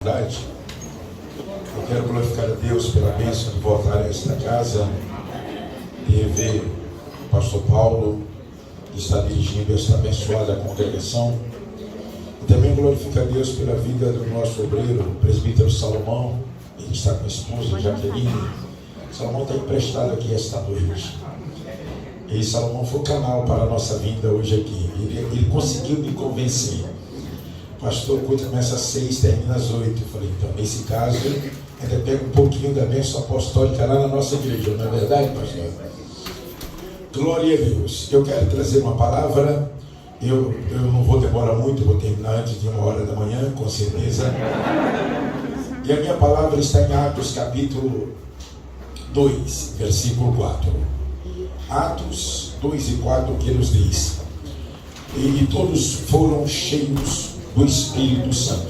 Eu quero glorificar a Deus pela bênção de voltar a esta casa e rever o pastor Paulo, que está dirigindo esta abençoada congregação. E também glorificar a Deus pela vida do nosso obreiro, o presbítero Salomão. Ele está com a esposa Jaqueline. Salomão está emprestado aqui esta noite. E Salomão foi o canal para a nossa vinda hoje aqui. Ele conseguiu me convencer. Pastor, o culto começa às 6, termina às 8. Eu falei, então, nesse caso, ainda pega um pouquinho da bênção apostólica lá na nossa igreja, não é verdade, pastor? Glória a Deus. Eu quero trazer uma palavra. Eu não vou demorar muito, vou terminar antes de 1h da manhã, com certeza. E a minha palavra está em Atos capítulo 2, versículo 4. Atos 2 e 4, que nos diz: e todos foram cheios do Espírito Santo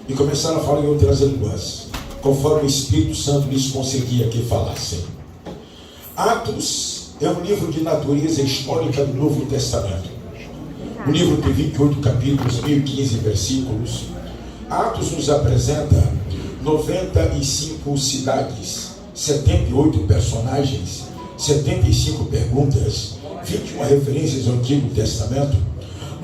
e começaram a falar em outras línguas, conforme o Espírito Santo lhes concedia que falassem. Atos é um livro de natureza histórica do Novo Testamento. Um livro de 28 capítulos, 1015 versículos. Atos nos apresenta 95 cidades, 78 personagens, 75 perguntas, 21 referências ao Antigo Testamento.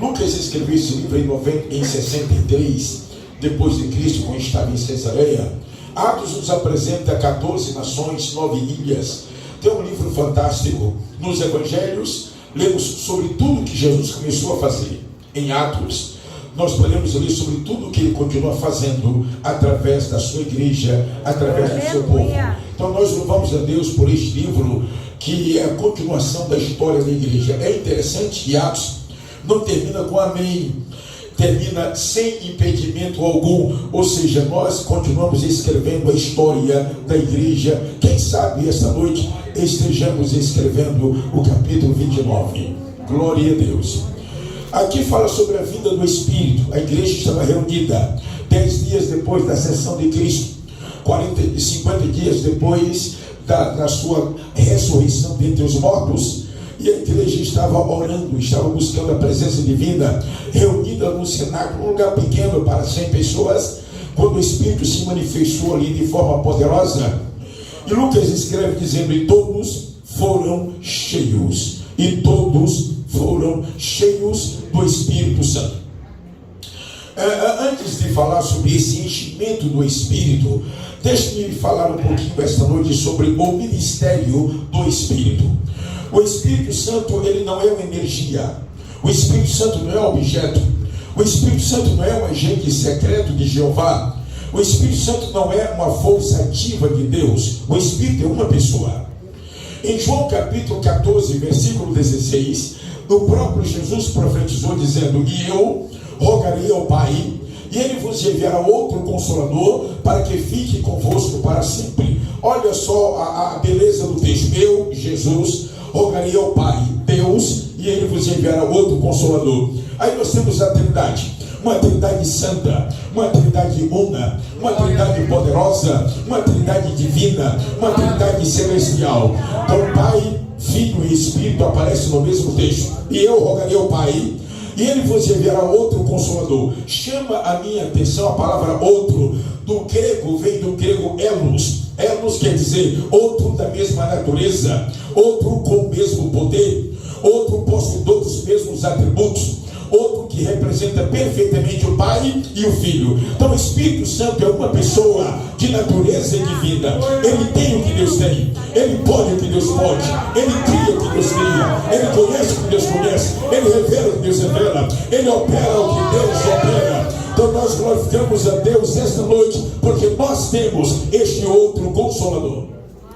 Lucas escreveu esse livro em 63, depois de Cristo, quando estava em Cesareia. Atos nos apresenta 14 nações, 9 ilhas. Tem um livro fantástico. Nos Evangelhos, lemos sobre tudo que Jesus começou a fazer. Em Atos, nós podemos ler sobre tudo que ele continua fazendo através da sua igreja, através do seu povo. Então nós louvamos a Deus por este livro, que é a continuação da história da igreja. É interessante que Atos não termina com amém, termina sem impedimento algum, ou seja, nós continuamos escrevendo a história da igreja. Quem sabe esta noite estejamos escrevendo o capítulo 29. Glória a Deus. Aqui fala sobre a vinda do Espírito. A igreja estava reunida 10 dias depois da ascensão de Cristo, 50 dias depois da sua ressurreição dentre os mortos. E a igreja estava orando, estava buscando a presença divina, reunida num cenáculo, num lugar pequeno para 100 pessoas, quando o Espírito se manifestou ali de forma poderosa. E Lucas escreve dizendo: e todos foram cheios. E todos foram cheios do Espírito Santo. Antes de falar sobre esse enchimento do Espírito, deixe-me falar um pouquinho esta noite sobre o ministério do Espírito. O Espírito Santo, ele não é uma energia. O Espírito Santo não é um objeto. O Espírito Santo não é um agente secreto de Jeová. O Espírito Santo não é uma força ativa de Deus. O Espírito é uma pessoa. Em João capítulo 14, versículo 16, o próprio Jesus profetizou dizendo: e eu rogarei ao Pai, e ele vos enviará outro Consolador, para que fique convosco para sempre. Olha só a beleza do texto. Eu, Jesus, rogarei ao Pai, Deus, e ele vos enviará outro Consolador. Aí nós temos a Trindade, uma Trindade santa, uma Trindade una, uma Trindade poderosa, uma Trindade divina, uma Trindade celestial. Então Pai, Filho e Espírito aparecem no mesmo texto. E eu rogarei ao Pai, e ele vos enviará outro Consolador. Chama a minha atenção a palavra outro. Do grego, vem do grego elos. Elos quer dizer outro da mesma natureza, outro com o mesmo poder, outro possuidor dos mesmos atributos, outro que representa perfeitamente o Pai e o Filho. Então o Espírito Santo é uma pessoa de natureza divina. Ele tem o que Deus tem, ele pode o que Deus pode, ele cria o que Deus cria, ele conhece o que Deus conhece, ele revela o que Deus revela, ele opera o que Deus opera. Então nós glorificamos a Deus esta noite, porque nós temos este outro Consolador.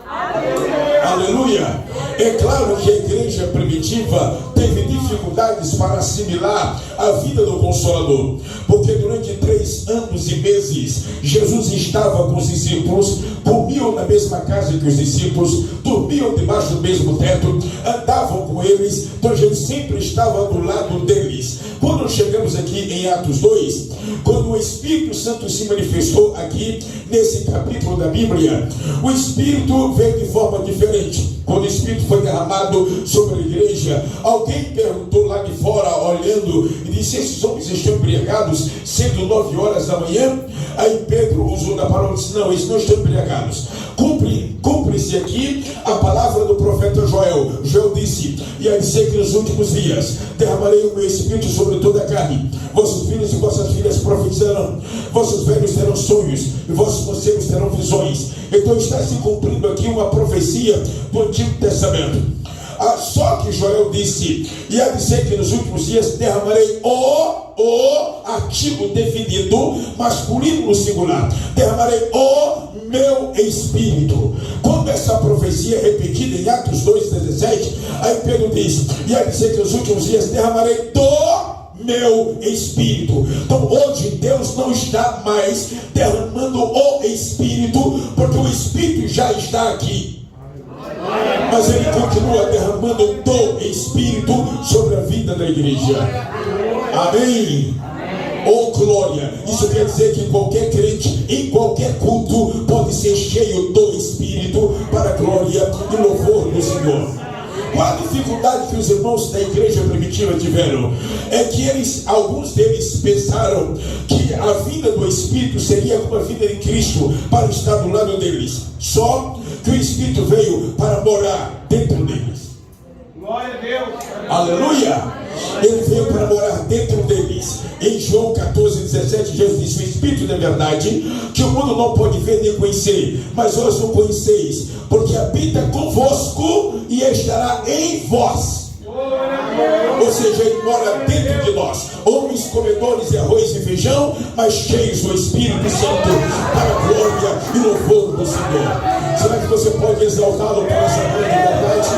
Aleluia! Aleluia! É claro que a igreja primitiva teve dificuldades para assimilar a vida do Consolador, porque durante 3 anos e meses Jesus estava com os discípulos, comiam na mesma casa que os discípulos, dormiam debaixo do mesmo teto, andavam com eles. Então Jesus sempre estava do lado deles. Quando chegamos aqui em Atos 2, quando o Espírito Santo se manifestou aqui nesse capítulo da Bíblia, o Espírito veio de forma diferente. quando o Espírito foi derramado sobre a igreja, alguém perguntou lá de fora, olhando, e disse: esses homens estão embriagados, sendo 9 horas da manhã? Aí Pedro usou da palavra e disse: não, eles não estão embriagados. Cumpre-se aqui a palavra do profeta Joel. Joel disse: e aí sei que nos últimos dias derramarei o meu Espírito sobre toda a carne. Vossos filhos e vossas filhas profetizarão, vossos velhos terão sonhos, e vossos conselhos terão visões. Então está se cumprindo aqui uma profecia do Antigo Testamento. Só que Joel disse: e há de ser que nos últimos dias derramarei o artigo definido, masculino no singular, derramarei o meu Espírito. Quando essa profecia é repetida em Atos 2,17, aí Pedro diz: e há de ser que nos últimos dias derramarei do meu Espírito. Então hoje Deus não está mais derramando o Espírito, porque o Espírito já está aqui, mas Ele continua derramando do Espírito sobre a vida da igreja. Amém? Oh glória! Isso quer dizer que qualquer crente, em qualquer culto, pode ser cheio do Espírito para a glória e louvor do Senhor. Qual a dificuldade que os irmãos da igreja primitiva tiveram? É que alguns deles pensaram que a vida do Espírito seria como a vida de Cristo, para estar do lado deles. Só que o Espírito veio para morar dentro deles. Glória a Deus! Aleluia! Ele veio para morar dentro deles. Em João 14,17, Jesus disse: o Espírito da verdade, que o mundo não pode ver nem conhecer, mas vós não conheceis, porque habita convosco e estará em vós. Ou seja, Ele mora dentro de nós. Homens comedores de arroz e feijão, mas cheios do Espírito Santo, para a glória e louvor do Senhor. Será que você pode exaltá-lo para essa grande verdade?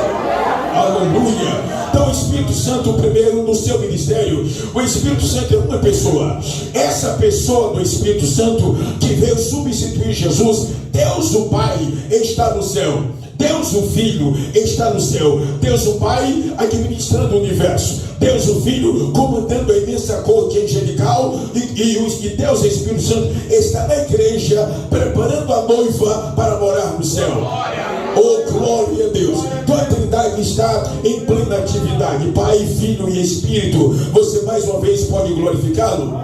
Aleluia! Então o Espírito Santo, primeiro no seu ministério, o Espírito Santo é uma pessoa. Essa pessoa do Espírito Santo que veio substituir Jesus, Deus o Pai está no céu, Deus o Filho está no céu, Deus o Pai administrando o universo, Deus o Filho comandando a imensa corte angelical, e Deus o Espírito Santo está na igreja preparando a noiva para morar no céu. Oh glória a Deus! Então a Trindade está em plena atividade, Pai, Filho e Espírito. Você mais uma vez pode glorificá-lo?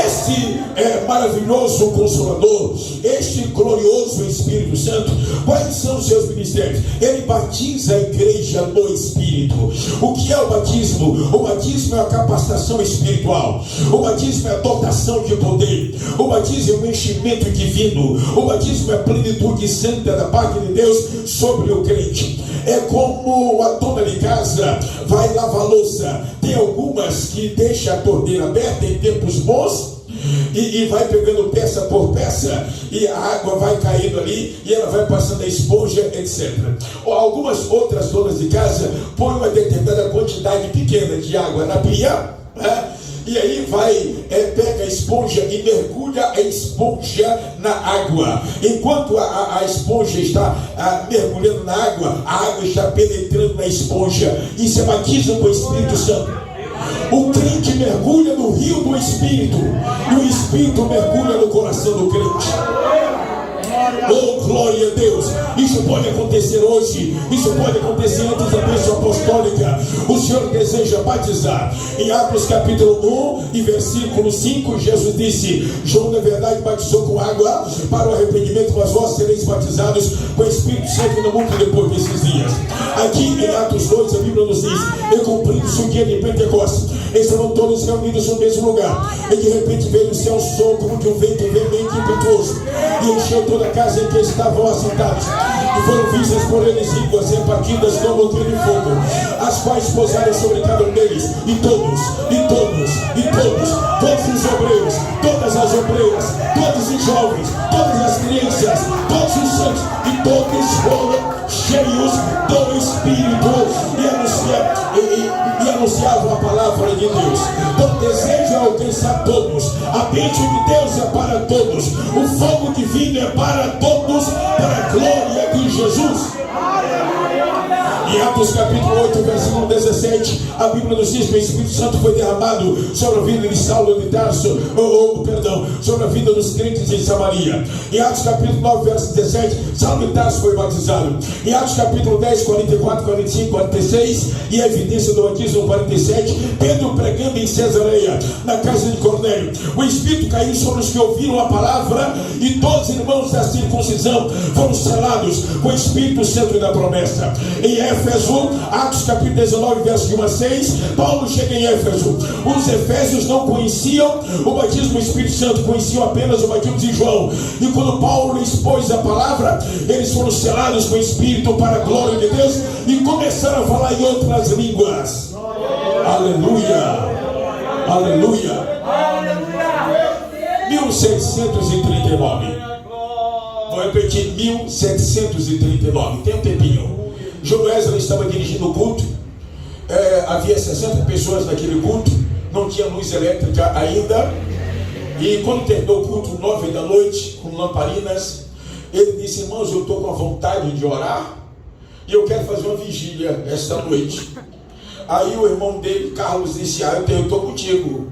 Este maravilhoso Consolador, este glorioso Espírito Santo, quais são os seus ministérios? Ele batiza a igreja no Espírito. O que é o batismo? O batismo é a capacitação espiritual, o batismo é a dotação de poder, o batismo é o enchimento divino, o batismo é a plenitude santa da parte de Deus sobre o crente. É como a dona de casa vai lavar louça. Tem algumas que deixa a torneira aberta em tempos bons e vai pegando peça por peça, e a água vai caindo ali, e ela vai passando a esponja, etc. Ou algumas outras donas de casa põem uma determinada quantidade pequena de água na pia, né? E aí pega a esponja e mergulha a esponja na água. Enquanto a esponja está mergulhando na água, a água está penetrando na esponja. Isso é batismo com o Espírito Santo. O crente mergulha no rio do Espírito, e o Espírito mergulha no coração do crente. Oh glória a Deus! Isso pode acontecer hoje, isso pode acontecer antes da bênção apostólica. O Senhor deseja batizar. Em Atos capítulo 1 e versículo 5, Jesus disse: João na verdade batizou com água para o arrependimento, mas vós sereis batizados com o Espírito Santo no mundo depois desses dias. Aqui em Atos 2 a Bíblia nos diz: e cumprindo-se o dia de Pentecostes, estavam todos reunidos no mesmo lugar, e de repente veio o céu som como de um vento veemente e impetuoso, e encheu toda a casa em que estavam assentados, e foram vistas por eles línguas repartidas como trilho de fogo, as quais pousaram sobre cada um deles, e todos os obreiros, todas as obreiras, todos os jovens, todas as crianças, todos os santos, e todos foram cheios do Espírito e anunciavam a palavra de Deus. Então o desejo é alcançar todos, a bênção de Deus é para todos, o fogo divino é para todos, para a glória de Jesus. Em Atos capítulo 8, versículo 17, a Bíblia nos diz que o Espírito Santo foi derramado sobre a vida de Saulo de Tarso, sobre a vida dos crentes em Samaria. Em Atos capítulo 9, verso 17, Saulo de Tarso foi batizado. Em Atos capítulo 10, 44, 45, 46, e a evidência do batismo 47, Pedro pregando em Cesareia, na casa de Cornélio. O Espírito caiu sobre os que ouviram a palavra, e todos os irmãos da circuncisão foram selados com o Espírito Santo e da promessa. Em Éfeso, Atos capítulo 19, verso de 1 a 6, Paulo chega em Éfeso. Os efésios não conheciam o batismo do Espírito Santo, conheciam apenas o batismo de João. E quando Paulo expôs a palavra, eles foram selados com o Espírito para a glória de Deus e começaram a falar em outras línguas. Aleluia! Aleluia! 1739. Vou repetir, 1739. Tem um tempinho. João Wesley estava dirigindo o culto. Havia 60 pessoas naquele culto. Não tinha luz elétrica ainda. E quando terminou o culto, 9 da noite, com lamparinas, ele disse: irmãos, eu estou com a vontade de orar e eu quero fazer uma vigília esta noite. Aí o irmão dele, Carlos, disse: eu estou contigo.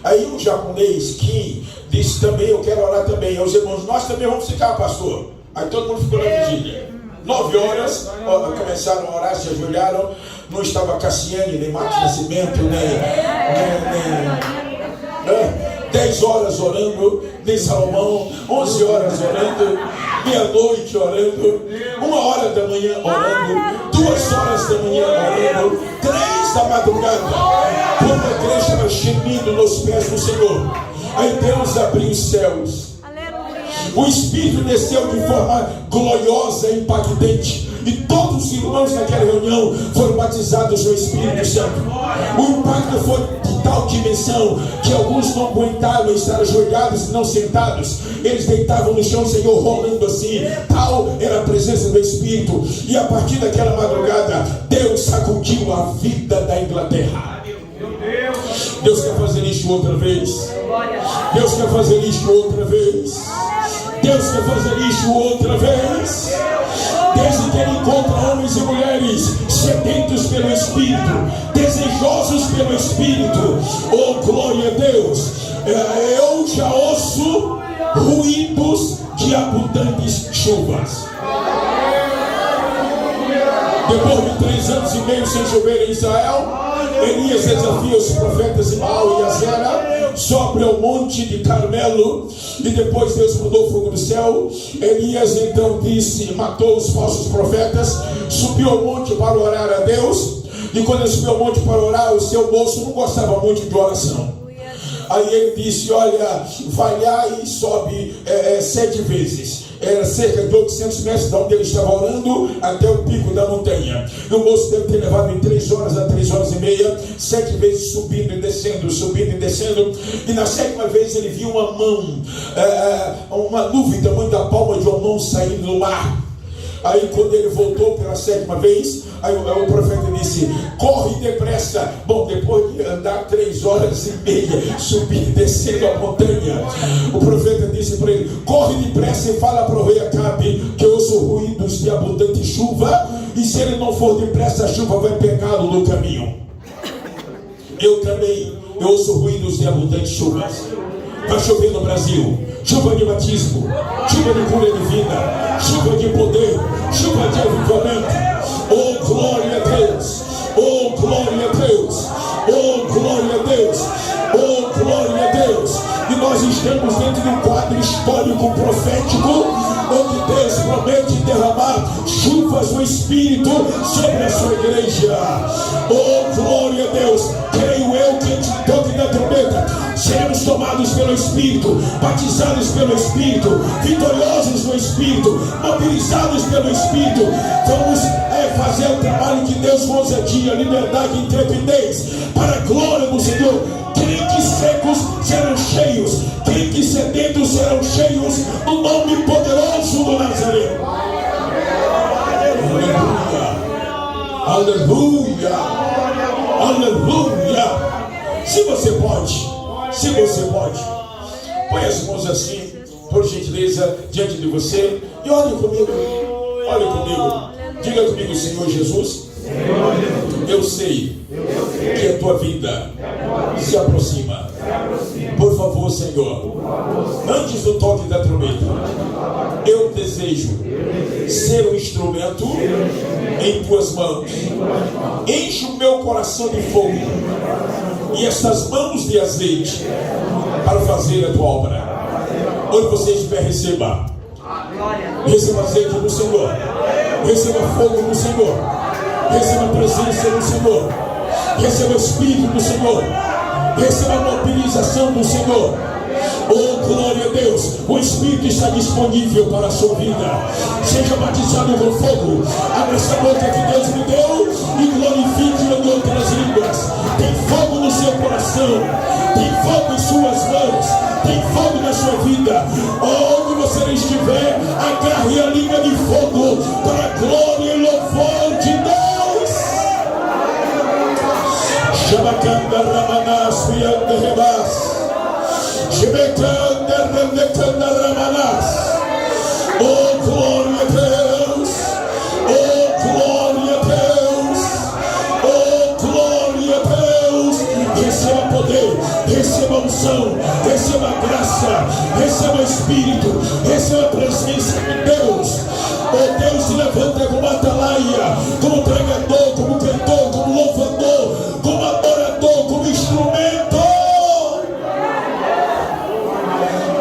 Aí o japonês, Kim, disse também: eu quero orar também. Aí os irmãos: nós também vamos ficar, pastor. Aí todo mundo ficou na vigília. 9 horas, começaram a orar, se ajoelharam. Não estava Cassiane, nem Marcos Nascimento, nem 10 horas orando, nem Salomão, 11 horas orando, meia-noite orando, 1 hora da manhã orando, 2 horas da manhã orando, 3 da madrugada, toda a igreja gemindo nos pés do Senhor. Aí Deus abriu os céus. O Espírito desceu de forma gloriosa e impactante. E todos os irmãos naquela reunião foram batizados no Espírito Santo. O impacto foi de tal dimensão que alguns não aguentaram estar ajoelhados e não sentados. Eles deitavam no chão, o Senhor rolando assim. Tal era a presença do Espírito. E a partir daquela madrugada, Deus sacudiu a vida da Inglaterra. Deus quer fazer isso outra vez. Deus quer fazer isso outra vez. Deus quer fazer isso outra vez. Desde que Ele encontra homens e mulheres sedentos pelo Espírito, desejosos pelo Espírito. Oh, glória a Deus. Eu já ouço ruídos de abundantes chuvas. Depois de 3 anos e meio sem chover em Israel, Elias desafia os profetas Imael e Azera, sobe ao monte de Carmelo, e depois Deus mandou fogo do céu. Elias então disse, matou os falsos profetas, subiu ao monte para orar a Deus, e quando ele subiu ao monte para orar, o seu moço não gostava muito de oração. Aí ele disse: olha, vai lá e sobe 7 vezes. Era cerca de 800 metros de onde ele estava orando até o pico da montanha. E o moço deve ter levado em 3 horas a 3 horas e meia, 7 vezes subindo e descendo, subindo e descendo. E na 7ª vez ele viu uma mão, uma nuvem do tamanho da palma de uma mão saindo do mar. Aí quando ele voltou pela 7ª vez, aí o profeta disse: corre depressa. Bom, depois de andar 3 horas e meia, subir e descendo a montanha, o profeta disse para ele: corre depressa e fala para o rei Acabe que eu ouço ruídos de abundante chuva, e se ele não for depressa, a chuva vai pegá-lo no caminho. Eu também, eu ouço ruídos de abundantes chuvas. Vai chover no Brasil, chuva de batismo, chuva de cura divina, chuva de poder, chuva de avivamento. Oh, glória a Deus! Oh, glória a Deus! Oh, glória a Deus! Oh, glória a Deus! E nós estamos dentro de um quadro histórico profético, onde Deus promete derramar chuvas do Espírito sobre a sua igreja. Oh, glória a Deus! Creio eu que toque na trombeta, seremos tomados pelo Espírito, batizados pelo Espírito, vitoriosos no Espírito, mobilizados pelo Espírito. Vamos fazer o trabalho que Deus com ousadia, liberdade e intrepidez, para a glória do Senhor. Crentes secos serão cheios, crentes sedentos serão cheios, no nome poderoso do Nazareno. Aleluia, aleluia, aleluia. Se você pode, põe as mãos assim, por gentileza, diante de você, e olhe comigo, diga comigo: Senhor Jesus, eu sei que a tua vida se aproxima. Por favor, Senhor, antes do toque da trombeta, eu desejo ser um instrumento em tuas mãos. Enche o meu coração de fogo e estas mãos de azeite para fazer a tua obra. Onde você estiver, receba. Receba azeite do Senhor. Receba fogo do Senhor. Receba a presença do Senhor. Receba o Espírito do Senhor. Receba a mobilização do Senhor. Oh, glória a Deus. O Espírito está disponível para a sua vida. Seja batizado com fogo. Abra essa boca que Deus me deu e glorifique-o em outras línguas. Tem fogo no seu coração. Tem fogo em suas mãos. Tem fogo na sua vida. Onde você estiver, agarre a língua de fogo para a glória e louvor de Deus. Shabakanda Ramanas Fianda Rebas. Shebekanda Remekanda Ramanas. Oh, glória a Deus. Oh, glória a Deus. Oh, glória a Deus. Receba poder, receba unção, receba graça, receba Espírito, receba a presença de Deus. Oh, Deus se levanta como atalaia, como pregador, como cantor, como louvador, como adorador, como instrumento.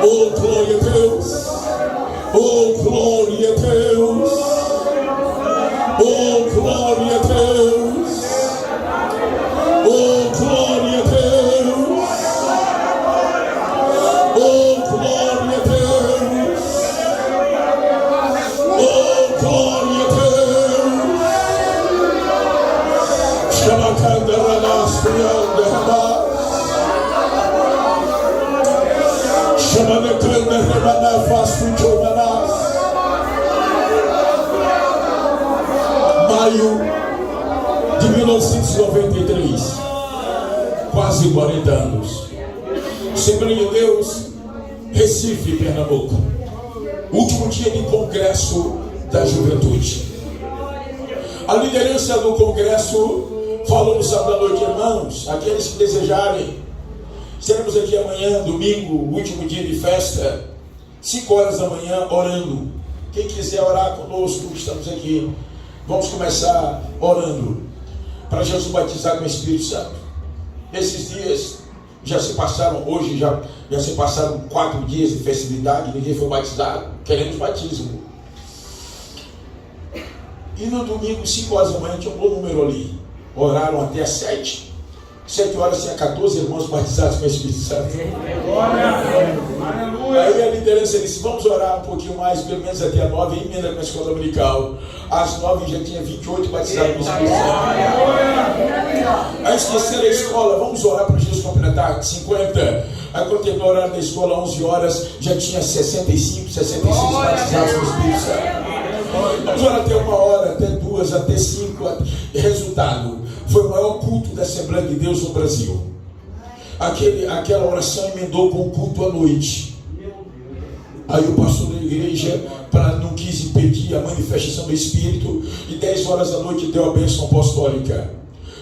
Oh, glória a Deus. Oh, glória a Deus. Oh, glória a Deus. Oh, glória a Deus. Oh, glória a Deus. Oh, glória a Deus. Chamacanda Ranas Fianda Ramas. Chamacanda Ranas Fasto Ranas. Maio de 1993, quase 40 anos. Assembleia de Deus, Recife, Pernambuco. Último dia de congresso da juventude. A liderança do congresso falou no sábado à noite: irmãos, aqueles que desejarem, estaremos aqui amanhã, domingo, último dia de festa, 5 horas da manhã, orando. Quem quiser orar conosco, estamos aqui. Vamos começar orando para Jesus batizar com o Espírito Santo. Esses dias já se passaram, hoje já se passaram 4 dias de festividade, ninguém foi batizado. Queremos batismo. E no domingo, 5 horas da manhã, tinha um bom número ali. Oraram até às 7. 7 horas tinha 14 irmãos batizados com o Espírito Santo. Aí a liderança disse: vamos orar um pouquinho mais, pelo menos até às 9, e emenda com a escola dominical. Às 9 já tinha 28 batizados com o Espírito Santo. Aí esqueceram a escola: vamos orar para Jesus completar 50. Aí quando terminou o horário da escola, 11 horas, já tinha 65 batizados com o Espírito Santo. Vamos orar até 1 hora, até 2, até 5. Resultado: foi o maior culto da Assembleia de Deus no Brasil. Aquela oração emendou com o culto à noite. Aí o pastor da igreja não quis impedir a manifestação do Espírito, e 10 horas da noite deu a bênção apostólica.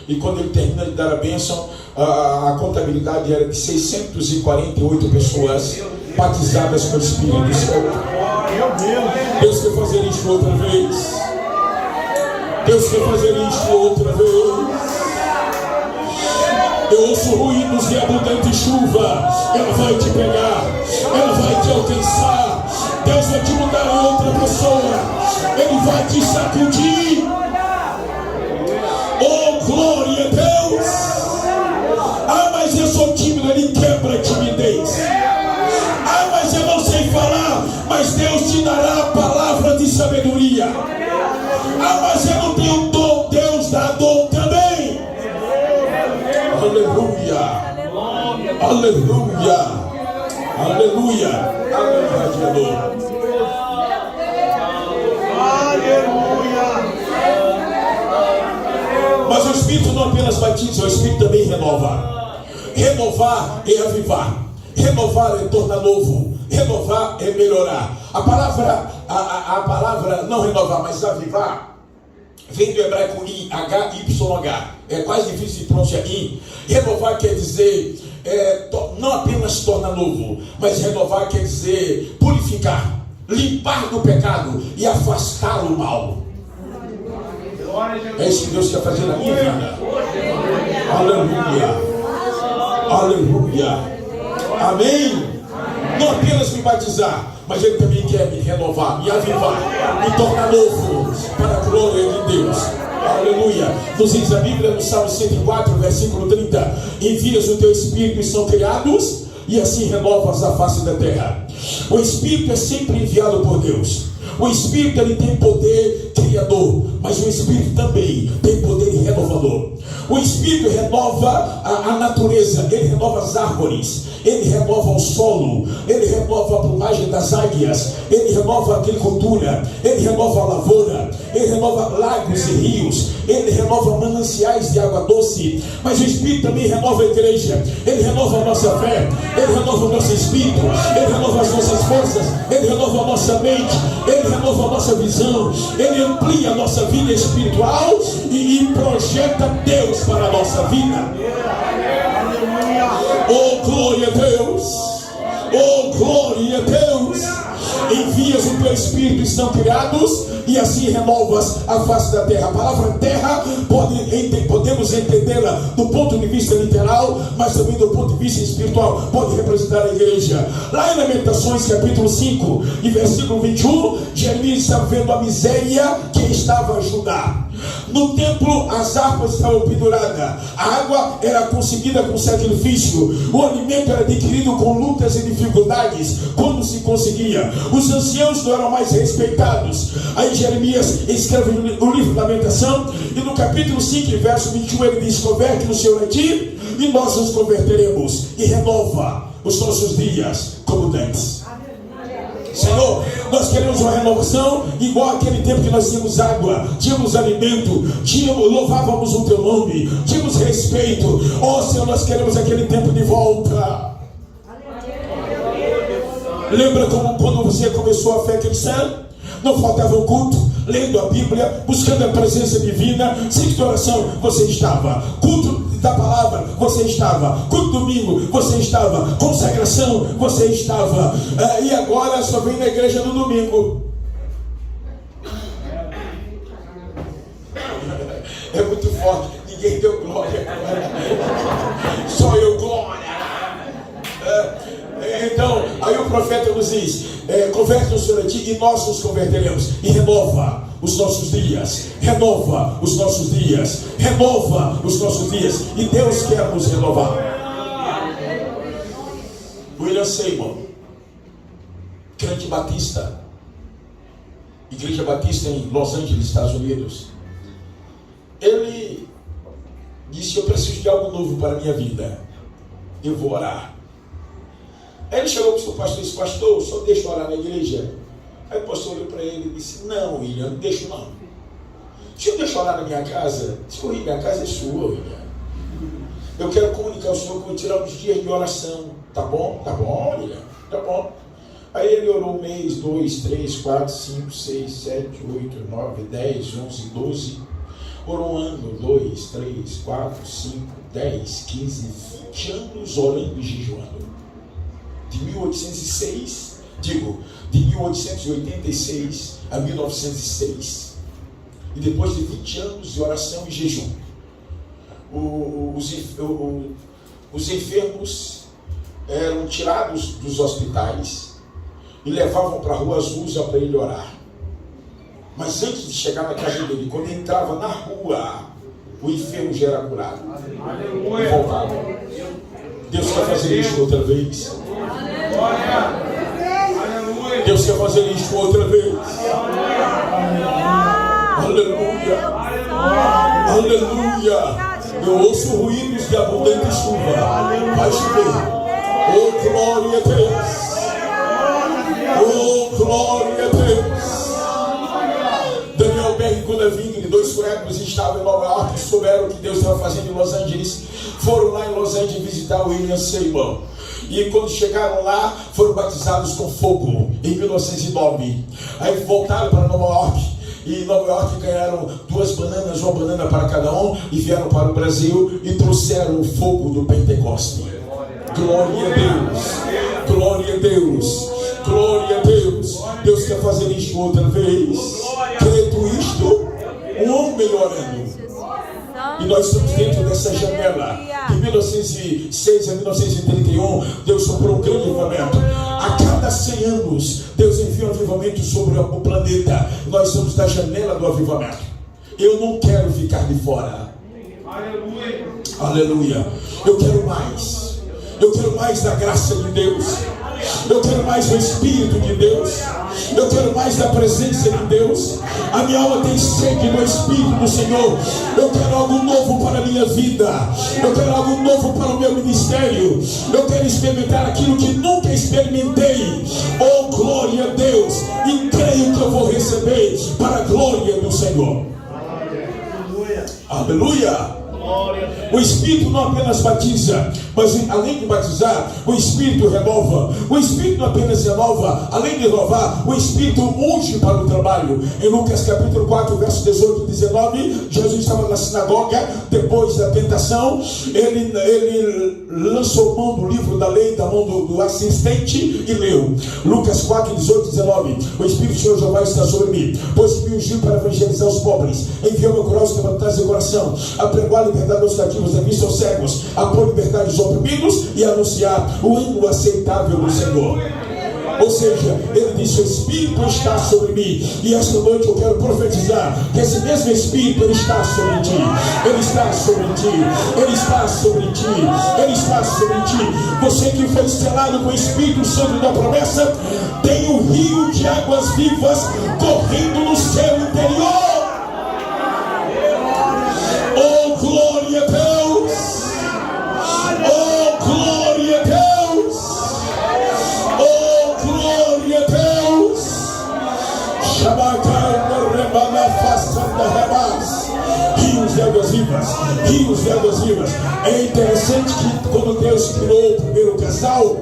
E quando ele termina de dar a bênção, a contabilidade era de 648 pessoas batizadas com o Espírito Santo. Deus quer fazer isso outra vez. Deus quer fazer isso outra vez. Eu ouço ruídos de abundante chuva. Ela vai te pegar, ela vai te alcançar. Deus vai te mudar em outra pessoa. Ele vai te sacudir. Oh, glória a Deus. Ah, mas eu sou tímido. Ele quebra a timidez. Ah, mas eu não sei falar. Mas Deus te dará a palavra de sabedoria. Ah, mas eu não tenho dom. Deus dá dom também. Aleluia. Aleluia. Aleluia. Aleluia. Mas o Espírito não apenas batiza, o Espírito também renova. Renovar é avivar. Renovar é tornar novo. Renovar é melhorar. A palavra não renovar, mas avivar, vem do hebraico I, H-Y-H. É quase difícil de pronunciar I. Renovar quer dizer, não apenas tornar novo, mas renovar quer dizer purificar, limpar do pecado e afastar o mal. É isso que Deus quer fazer na minha vida. Aleluia. Aleluia. Amém. Não apenas me batizar, mas Ele também quer me renovar, me avivar, me tornar novo para a glória de Deus. Aleluia. Nos diz a Bíblia no Salmo 104, versículo 30: envias o teu Espírito e são criados, e assim renovas a face da terra. O Espírito é sempre enviado por Deus. O Espírito, ele tem poder criador, mas o Espírito também tem poder renovador. O Espírito renova a natureza, ele renova as árvores, ele renova o solo, ele renova a plumagem das águias, ele renova a agricultura, ele renova a lavoura, ele renova lagos e rios, ele renova mananciais de água doce. Mas o Espírito também renova a igreja, ele renova a nossa fé, ele renova o nosso espírito, ele renova as nossas forças, ele renova a nossa mente, ele renova a nossa visão, ele amplia a nossa vida espiritual e projeta Deus para a nossa vida. Oh, glória a Deus! Oh, glória a Deus! Envias o teu Espírito e são criados, e assim renovas a face da terra. A palavra terra podemos entendê-la do ponto de vista literal, mas também do ponto de vista espiritual. Pode representar a igreja. Lá em Lamentações capítulo 5 e versículo 21, Jeremias estava vendo a miséria que estava a Judá. No templo as harpas estavam penduradas, a água era conseguida com sacrifício, o alimento era adquirido com lutas e dificuldades, quando se conseguia. Os anciãos não eram mais respeitados. Aí Jeremias escreve o livro da Lamentação, e no capítulo 5, verso 21, ele diz: converte no Senhor a ti, e nós nos converteremos, e renova os nossos dias como dantes. Senhor, nós queremos uma renovação igual aquele tempo que nós tínhamos água, tínhamos alimento, louvávamos o teu nome, tínhamos respeito. Oh Senhor, nós queremos aquele tempo de volta. Lembra como quando você começou a fé cristã? Não faltava um culto, lendo a Bíblia, buscando a presença divina. Ciclo de oração, você estava. Culto da palavra, você estava. Culto domingo, você estava. Consagração, você estava. E agora só vem na igreja no domingo. É muito forte, ninguém deu glória. Só eu glória. Então, aí o profeta nos diz: converte o Senhor a ti, e nós nos converteremos. E renova os nossos dias, renova os nossos dias, renova os nossos dias. E Deus quer nos renovar. William Seymour, crente batista, Igreja Batista em Los Angeles, Estados Unidos, ele disse: eu preciso de algo novo para a minha vida, eu vou orar. Aí ele chegou para o seu pastor e disse: pastor, só deixa eu orar na igreja? Aí o pastor olhou para ele e disse: não, William, não deixo não. Se eu deixar orar na minha casa, escolhi, minha casa é sua, William. Eu quero comunicar ao Senhor que eu vou tirar uns dias de oração. Tá bom? Tá bom, William, tá bom. Aí ele orou 1 mês, 2, 3, 4, 5, 6, 7, 8, 9, 10, 11, 12. Orou 1 ano, 2, 3, 4, 5, 10, 15, 20 anos orando e jejuando. De 1886 a 1906. E depois de 20 anos de oração e jejum, os enfermos eram tirados dos hospitais e levavam para a rua Azusa para ele orar. Mas antes de chegar na casa dele, quando ele entrava na rua, o enfermo já era curado e voltava. Deus quer fazer isso outra vez. Deus quer fazer isso outra vez. Aleluia. Aleluia. Eu ouço ruídos de abundante chuva. Vai chover. Oh, glória a Deus. Oh, glória a Deus. Daniel Berg e Gunnar Wingren, 2 suecos, estavam em Nova York e souberam o que Deus estava fazendo em Los Angeles. Foram lá em Los Angeles visitar o William Seymour. E quando chegaram lá, foram batizados com fogo em 1909. Aí voltaram para Nova York em Nova York ganharam 2 bananas, uma banana para cada um, e vieram para o Brasil e trouxeram o fogo do Pentecoste. Glória a Deus, glória a Deus, glória a Deus. Deus quer fazer isto outra vez. Credo isto, um melhorando. E nós estamos dentro dessa janela. De 1906 a 1931, Deus soprou um grande avivamento. A cada 100 anos, Deus envia um avivamento sobre o planeta. Nós estamos na janela do avivamento. Eu não quero ficar de fora. Aleluia. Aleluia. Eu quero mais. Eu quero mais da graça de Deus. Eu quero mais do Espírito de Deus. Eu quero mais da presença de Deus. A minha alma tem sede do Espírito do Senhor. Eu quero algo novo para a minha vida. Eu quero algo novo para o meu ministério. Eu quero experimentar aquilo que nunca experimentei. Oh, glória a Deus. E creio que eu vou receber para a glória do Senhor. Aleluia. O Espírito não apenas batiza, mas além de batizar, o Espírito renova. O Espírito não apenas renova, além de renovar, o Espírito unge para o trabalho. Em Lucas capítulo 4, verso 18 e 19, Jesus estava na sinagoga, depois da tentação, ele lançou mão do livro da lei, da mão do assistente e leu. Lucas 4, 18 e 19, o Espírito do Senhor Jeová está sobre mim, pois me ungiu para evangelizar os pobres, enviou-me a curar levantar o coração, a pregar a liberdade aos cativos, a vista aos cegos, a pôr liberdade aos oprimidos e anunciar o hino aceitável do Senhor. Ou seja, ele disse: o Espírito está sobre mim. E esta noite eu quero profetizar que esse mesmo Espírito, ele está sobre ti. Ele está sobre ti. Ele está sobre ti. Ele está sobre ti. Você que foi selado com o Espírito Santo da promessa, tem um rio de águas vivas correndo no seu interior. Oh, glória a Deus! Oh, glória a Deus! Oh, glória a Deus! Rios de águas vivas, rios de águas vivas. É interessante que quando Deus criou o primeiro casal,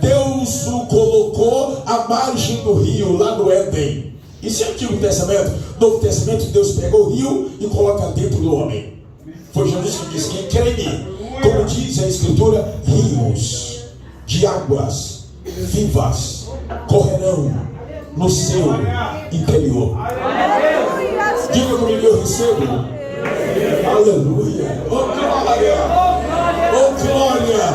Deus o colocou à margem do rio, lá no Éden. Isso é o Antigo Testamento. No Novo Testamento, Deus pegou o rio e coloca dentro do homem. Foi Jesus que disse: quem crê em mim, como diz a Escritura, rios de águas vivas correrão no seu interior. Diga comigo: eu recebo. Aleluia. Oh glória. Oh glória.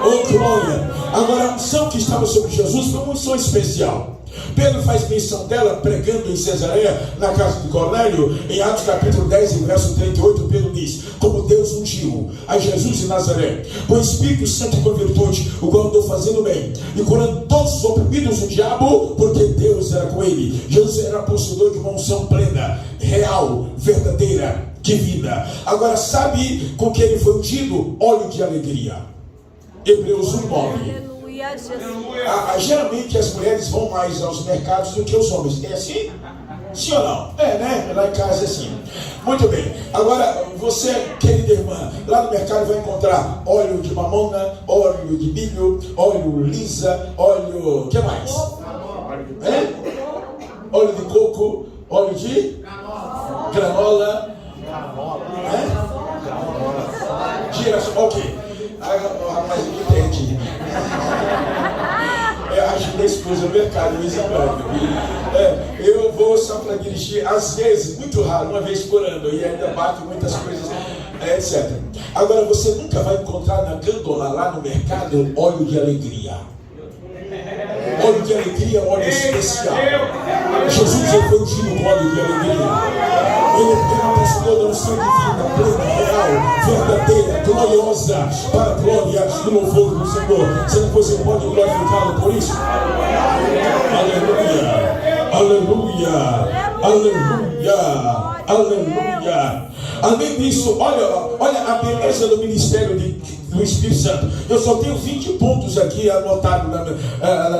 Oh glória. Agora, a unção que estava sobre Jesus foi uma unção especial. Pedro faz menção dela pregando em Cesareia, na casa de Cornélio. Em Atos capítulo 10, verso 38, Pedro diz: como Deus ungiu a Jesus de Nazaré com o Espírito Santo e com virtude, o qual andou fazendo bem e curando todos os oprimidos do diabo, porque Deus era com ele. Jesus era possuidor de uma unção plena, real, verdadeira, divina. Agora, sabe com que ele foi ungido? Óleo de alegria. Hebreus 1:9. Geralmente as mulheres vão mais aos mercados do que os homens. É assim? Sim ou não? É, né? Lá em casa é assim. Muito bem. Agora, você, querida irmã, lá no mercado vai encontrar óleo de mamona, óleo de milho, óleo lisa, óleo... o que mais? É? Óleo de coco, óleo de... granola. É? Girassol. Ok. Rapaz, eu entendi. Acho que minha esposa no mercado me examando. Eu vou só para dirigir, às vezes, muito raro, uma vez por ano, e ainda bato muitas coisas, etc. Agora, você nunca vai encontrar na gândola lá no mercado óleo de alegria. Óleo de alegria é um óleo especial. Jesus foi ungido com óleo de alegria. Ele é um pastor da unção divina, plena, real, verdadeira, gloriosa, para a glória e louvor do Senhor. Será que você pode glorificá-lo por isso? Aleluia, aleluia, aleluia, aleluia. Além disso, olha a beleza do ministério do Espírito Santo. Eu só tenho 20 pontos aqui anotados na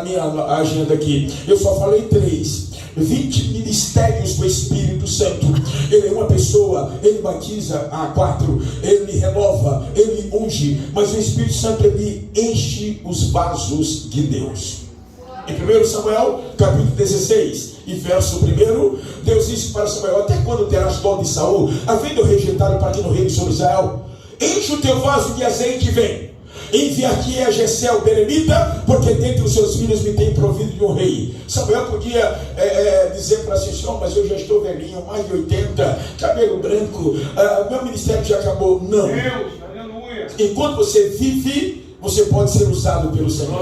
minha agenda aqui. Eu só falei 3. 20 ministérios do Espírito Santo. Ele é uma pessoa, ele batiza, 4, ele renova, ele unge, mas o Espírito Santo, ele enche os vasos de Deus. Em 1 Samuel, capítulo 16, e verso 1, Deus disse para Samuel: até quando terás dó de Saul, havendo rejeitado para que no reino sobre Israel? Enche o teu vaso de azeite e vem. Envia aqui a Jessé o Belemita, porque dentre os seus filhos me tem provido de um rei. Samuel podia dizer para si: Senhor, mas eu já estou velhinho, mais de 80, cabelo branco, meu ministério já acabou. Não. Deus, aleluia. Enquanto você vive, você pode ser usado pelo Senhor.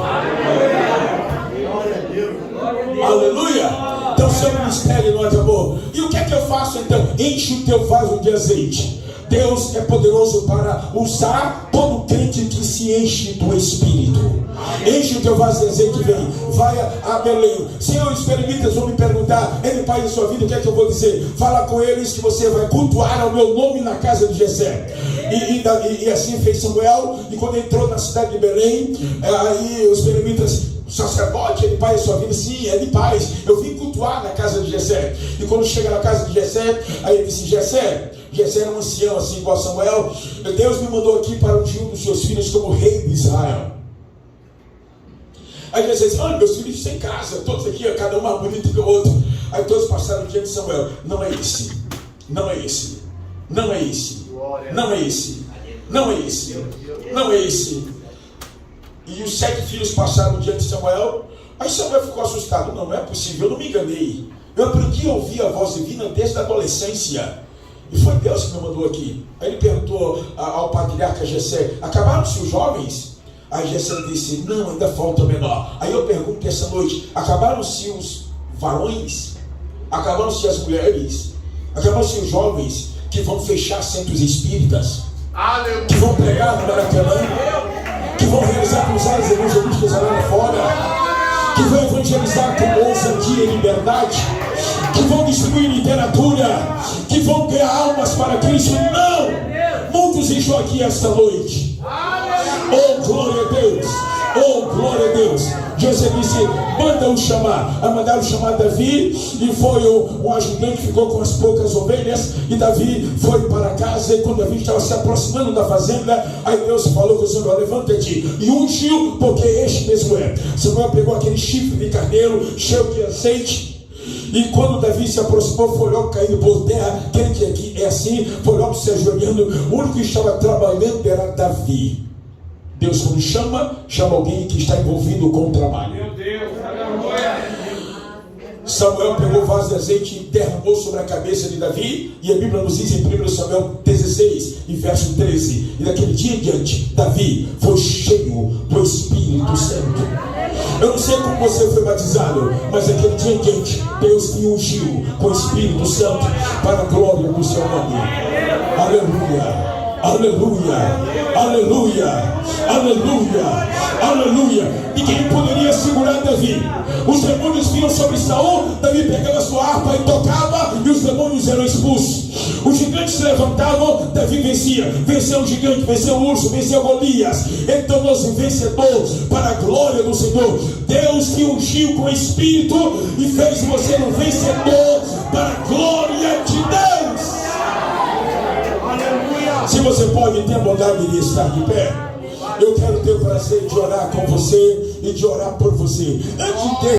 Aleluia. Então seu ministério não acabou. E o que é que eu faço então? Enche o teu vaso de azeite. Deus é poderoso para usar todo crente que se enche do Espírito. Enche o teu vaso de azeite e vem. Vai a Belém. Senhor, os Belemítas vão me perguntar: ele pai da sua vida, o que é que eu vou dizer? Fala com eles que você vai cultuar ao meu nome na casa de Jessé. E assim fez Samuel. E quando entrou na cidade de Belém, aí os Belemítas: o sacerdote é de paz a sua vida? Sim, é de paz. Eu vim cultuar na casa de Jessé. E quando chega na casa de Jessé, aí ele disse: Jessé era um ancião assim igual a Samuel. Deus me mandou aqui para ungir um dos seus filhos como rei de Israel. Aí Jessé disse: olha, meus filhos sem casa, todos aqui, cada um mais bonito que o outro. Aí todos passaram diante de Samuel: não é esse, não é esse, não é esse, não é esse, não é esse, não é esse. E os 7 filhos passaram diante de Samuel. Aí Samuel ficou assustado: não é possível, eu não me enganei. Eu aprendi a ouvir a voz divina desde a adolescência. E foi Deus que me mandou aqui. Aí ele perguntou ao patriarca Jessé: acabaram-se os jovens? Aí Jessé disse: não, ainda falta o menor. Aí eu pergunto essa noite: acabaram-se os varões? Acabaram-se as mulheres? Acabaram-se os jovens que vão fechar centros espíritas? Que vão pregar no Maracanã? Que vão realizar cruzadas evangelísticas lá fora? Que vão evangelizar com ousadia e liberdade? Que vão distribuir literatura? Que vão ganhar almas para Cristo? Não! Muitos estão aqui esta noite. Oh, glória a Deus! Oh, glória a Deus! José disse: manda-o chamar. Aí mandaram chamar Davi. E foi um ajudante que ficou com as poucas ovelhas. E Davi foi para casa. E quando Davi estava se aproximando da fazenda, aí Deus falou com o Samuel: levanta-te e ungiu, porque este mesmo é. Samuel pegou aquele chifre de carneiro cheio de azeite. E quando Davi se aproximou, foi logo caindo por terra. Quem que aqui é assim? Foi logo se ajoelhando. O único que estava trabalhando era Davi. Deus, quando chama alguém que está envolvido com o trabalho. Meu Deus, aleluia. Samuel pegou o vaso de azeite e derramou sobre a cabeça de Davi. E a Bíblia nos diz em 1 Samuel 16, e verso 13: e daquele dia em diante, Davi foi cheio do Espírito Santo. Eu não sei como você foi batizado, mas daquele dia em diante, Deus te ungiu com o Espírito Santo para a glória do seu nome. Aleluia. Aleluia, aleluia, aleluia, aleluia. Ninguém poderia segurar Davi. Os demônios vinham sobre Saul. Davi pegava sua harpa e tocava, e os demônios eram expulsos. Os gigantes se levantavam, Davi vencia. Venceu o gigante, venceu o urso, venceu Golias. Ele tornou-se vencedor para a glória do Senhor. Deus te ungiu com o Espírito e fez você um vencedor para a glória de Deus. Se você pode ter a bondade de estar de pé, eu quero ter o prazer de orar com você e de orar por você. Antes de ter